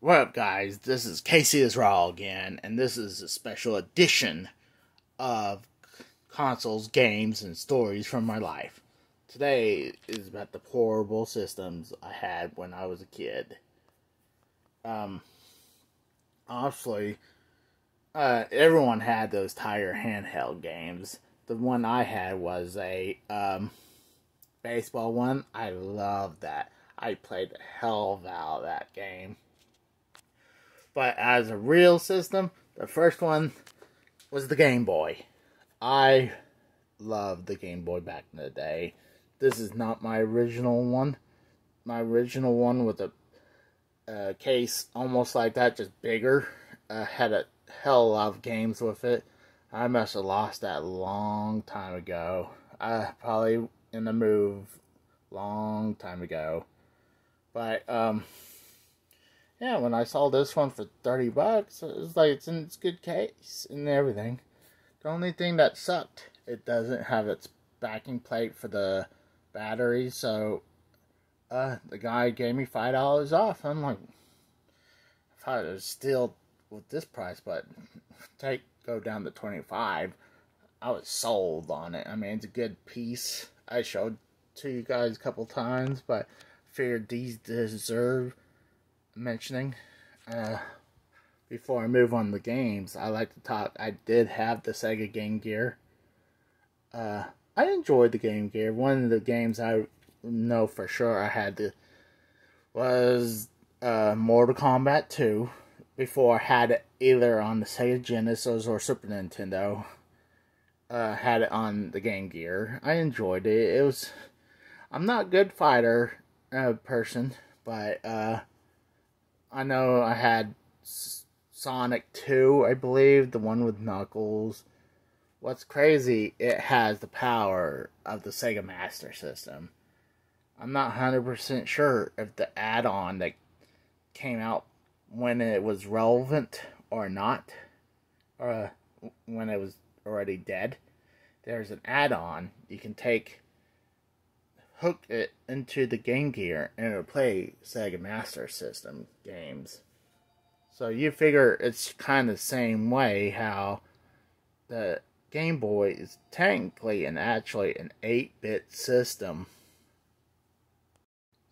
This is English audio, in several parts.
What up, guys? This is Casey is Raw again, and this is a special edition of consoles, games, and stories from my life. Today is about the horrible systems I had when I was a kid. Obviously, everyone had those Tiger handheld games. The one I had was a baseball one. I loved that. I played the hell out of that game. But as a real system, the first one was the Game Boy. I loved the Game Boy back in the day. This is not my original one. My original one with a case almost like that, just bigger. Had a hell of a lot of games with it. I must have lost that a long time ago. Probably in the move long time ago. But, yeah, when I saw this one for $30, it was like, it's in its good case and everything. The only thing that sucked, it doesn't have its backing plate for the battery, so the guy gave me $5 off. I'm like, I thought it was still with this price, but go down to $25. I was sold on it. I mean, it's a good piece. I showed to you guys a couple times, but figured these deserve mentioning. Before I move on to the games, I like to talk. I did have the Sega Game Gear. I enjoyed the Game Gear. One of the games I know for sure I had was Mortal Kombat 2. Before I had it either on the Sega Genesis or Super Nintendo. Had it on the Game Gear. I enjoyed it. I'm not a good fighter person, but I know I had Sonic 2, I believe, the one with Knuckles. What's crazy, it has the power of the Sega Master System. I'm not 100% sure if the add-on that came out when it was relevant or not, or when it was already dead. There's an add-on you can hook it into the Game Gear and it'll play Sega Master System games. So you figure it's kind of the same way how the Game Boy is technically and actually an 8-bit system.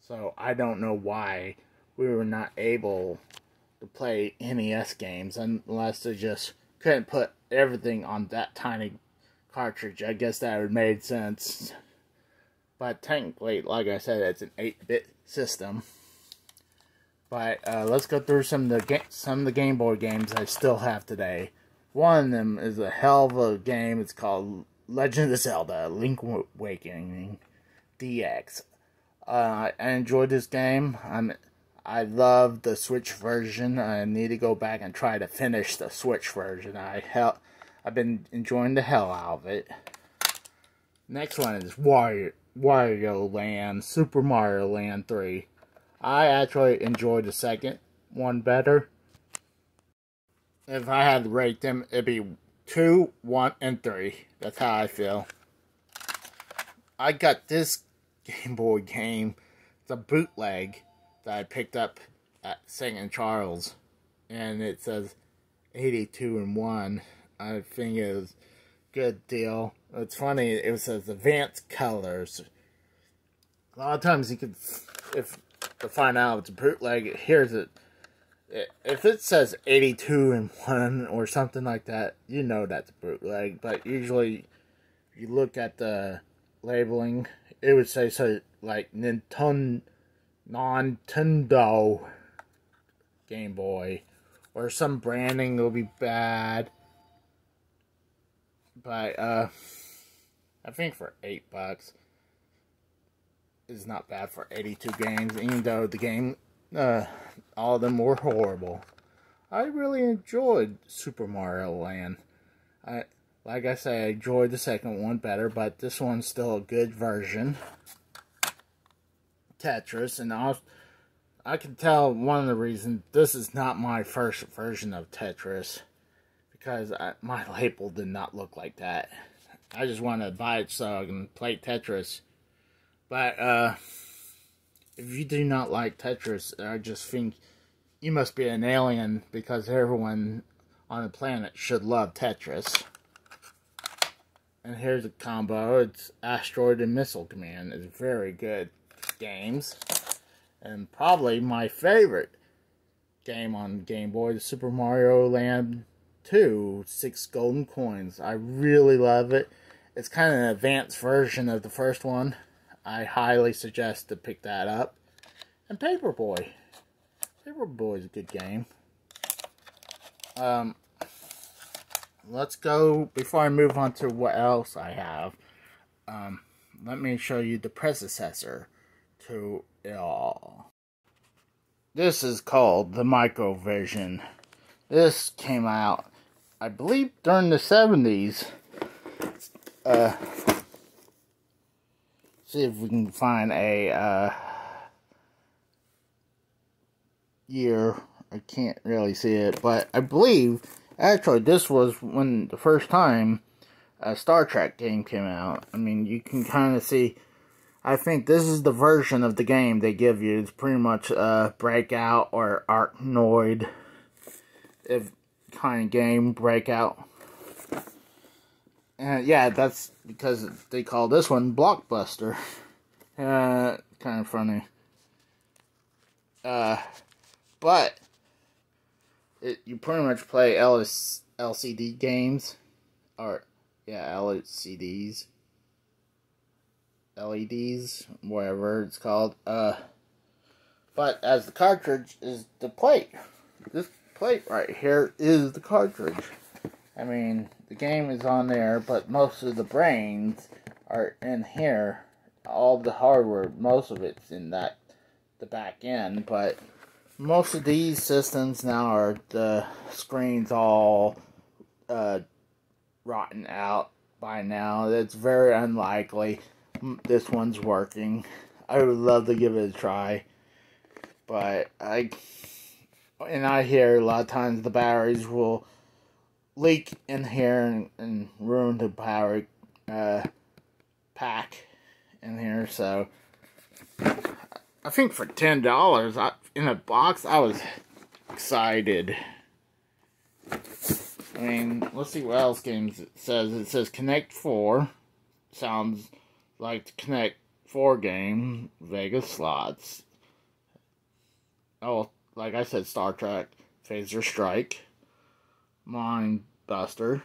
So I don't know why we were not able to play NES games unless they just couldn't put everything on that tiny cartridge. I guess that would have made sense. But technically, like I said, it's an 8-bit system. But let's go through some of the Game Boy games I still have today. One of them is a hell of a game. It's called Legend of Zelda: Link Awakening DX. I enjoyed this game. I love the Switch version. I need to go back and try to finish the Switch version. I've been enjoying the hell out of it. Next one is Wario Land, Super Mario Land 3. I actually enjoyed the second one better. If I had to rate them, it'd be 2, 1, and 3. That's how I feel. I got this Game Boy game, the bootleg, that I picked up at St. Charles. And it says 82 and 1. I think it was a good deal. It's funny, it says advanced colors. A lot of times you could, to find out it's a bootleg, here's it. If it says 82 and 1 or something like that, you know that's a bootleg. But usually, if you look at the labeling, it would say so like Nintendo Game Boy, or some branding will be bad. But I think for $8 is not bad for 82 games, even though the game, all of them were horrible. I really enjoyed Super Mario Land. Like I said, I enjoyed the second one better, but this one's still a good version. Tetris, and I can tell one of the reasons this is not my first version of Tetris, because my label did not look like that. I just wanted to buy it so I can play Tetris. But if you do not like Tetris, I just think you must be an alien because everyone on the planet should love Tetris. And here's a combo. It's Asteroid and Missile Command. It's very good games. And probably my favorite game on Game Boy is Super Mario Land 2, 6 Golden Coins. I really love it. It's kind of an advanced version of the first one. I highly suggest to pick that up. And Paperboy. Paperboy is a good game. Let's go, before I move on to what else I have, let me show you the predecessor to it all. This is called the Microvision. This came out, I believe, during the 70s. See if we can find a year. I can't really see it, but I believe actually this was when the first time a Star Trek game came out. I mean, you can kind of see, I think this is the version of the game they give you. It's pretty much Breakout or Arkanoid if kind of game, Breakout. And yeah, that's because they call this one Blockbuster. Kind of funny. But you pretty much play LCD games, or yeah, LCDs, LEDs, whatever it's called. But as the cartridge is the plate. This plate right here is the cartridge. I mean, the game is on there, but most of the brains are in here. All the hardware, most of it's in the back end, but most of these systems now are the screens all rotten out by now. It's very unlikely this one's working. I would love to give it a try, but I hear a lot of times the batteries will leak in here and ruin the power pack in here. So I think for $10 in a box, I was excited. I mean, let's see what else games it says. It says Connect 4. Sounds like the Connect 4 game. Vegas Slots. Oh, like I said, Star Trek. Phaser Strike. Mind Buster.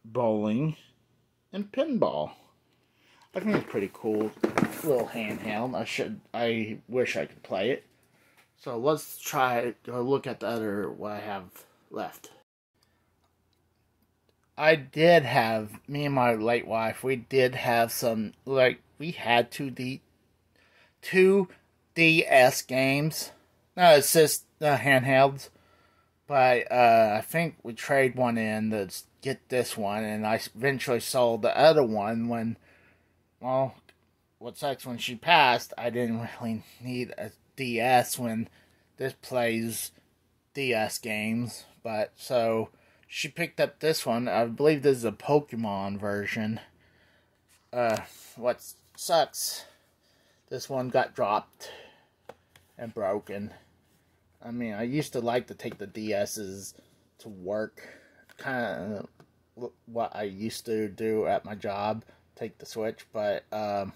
Bowling. And Pinball. I think it's pretty cool. Little handheld. I wish I could play it. So let's try to look at the other what I have left. I did have, me and my late wife, we did have some, like, we had 2DS games. No, it's just handhelds. But I think we traded one in to get this one, and I eventually sold the other one when, well, what sucks, when she passed, I didn't really need a DS when this plays DS games. But, so she picked up this one. I believe this is a Pokemon version. What sucks, this one got dropped and broken. I mean, I used to like to take the DS's to work. Kind of what I used to do at my job. Take the Switch, but I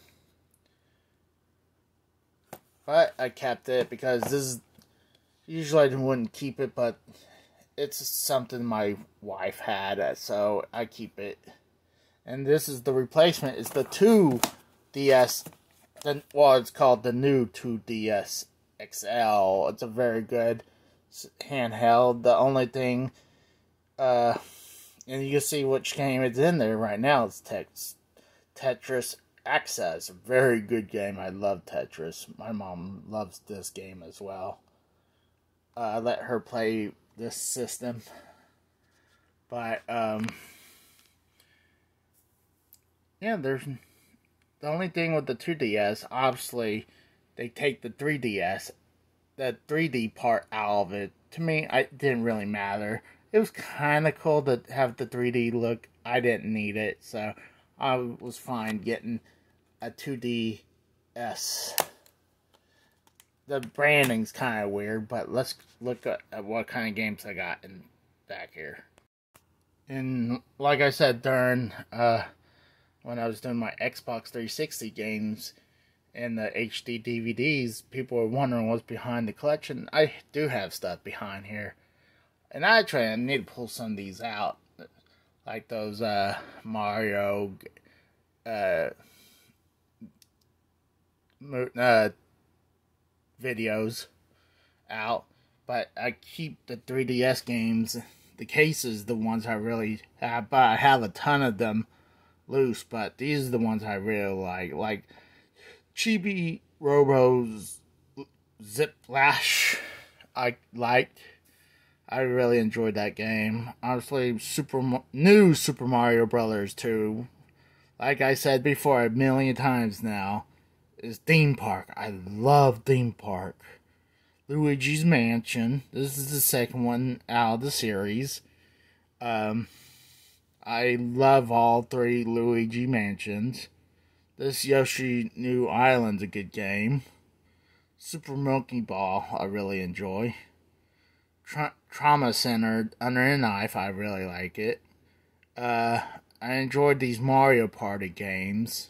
kept it because this is, usually I wouldn't keep it, but it's something my wife had, so I keep it. And this is the replacement. It's the 2DS. Well, it's called the new 2DS XL. It's a very good handheld. The only thing, and you can see which game is in there right now. It's Tetris Access. A very good game. I love Tetris. My mom loves this game as well. I let her play this system. But, yeah, there's the only thing with the 2DS, obviously, they take the 3DS, the 3D part out of it. To me, it didn't really matter. It was kind of cool to have the 3D look. I didn't need it, so I was fine getting a 2DS. the branding's kind of weird, but let's look at what kind of games I got in back here. And like I said during when I was doing my Xbox 360 games and the HD DVDs, people were wondering what's behind the collection. I do have stuff behind here, and I need to pull some of these out, like those Mario videos out, but I keep the 3DS games, the cases, the ones I really have, but I have a ton of them loose, but these are the ones I really like Chibi Robo's Ziplash. I really enjoyed that game. Honestly, new Super Mario Brothers 2, like I said before a million times now, is Theme Park. I love Theme Park. Luigi's Mansion. This is the second one out of the series. I love all three Luigi Mansions. This Yoshi New Island's a good game. Super Monkey Ball, I really enjoy. Trauma Center, Under the Knife, I really like it. I enjoyed these Mario Party games.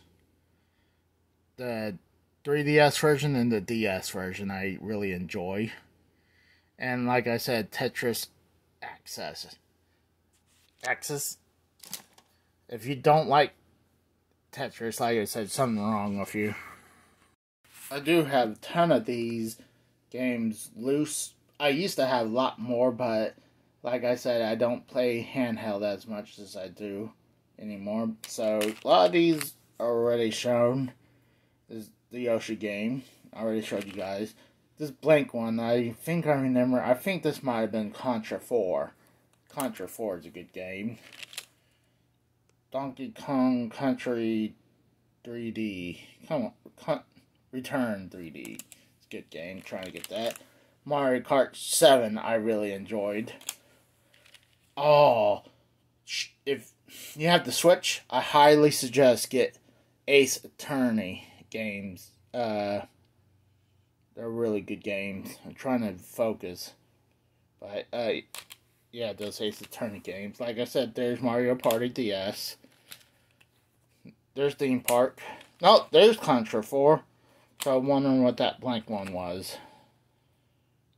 The 3DS version and the DS version I really enjoy. And like I said, Tetris Access. If you don't like Tetris, like I said, something wrong with you. I do have a ton of these games loose. I used to have a lot more, but like I said, I don't play handheld as much as I do anymore. So a lot of these are already shown. This is the Yoshi game. I already showed you guys. This blank one, I think I remember. I think this might have been Contra 4. Contra 4 is a good game. Donkey Kong Country 3D. Return 3D. It's a good game. Trying to get that. Mario Kart 7 I really enjoyed. Oh, if you have the Switch, I highly suggest get Ace Attorney games. They're really good games. I'm trying to focus. But, yeah, those Ace Attorney games. Like I said, there's Mario Party DS. There's Theme Park. No, there's Contra 4. So I'm wondering what that blank one was.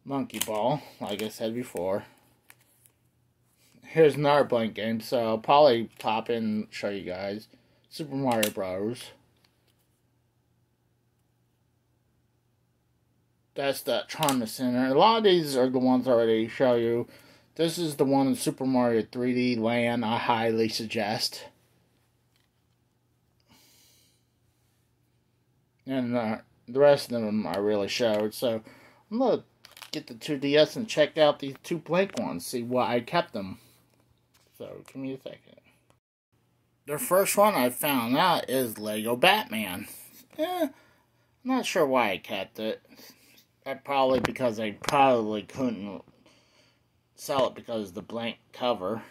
Monkey Ball, like I said before. Here's another blank game, so I'll probably pop in and show you guys. Super Mario Bros. That's the Trauma Center. A lot of these are the ones I already show you. This is the one in Super Mario 3D Land I highly suggest. And the rest of them I really showed. So I'm going to get the 2DS and check out these two blank ones. See why I kept them. So give me a second. The first one I found out is Lego Batman. I'm not sure why I kept it. Probably because I probably couldn't sell it because of the blank cover.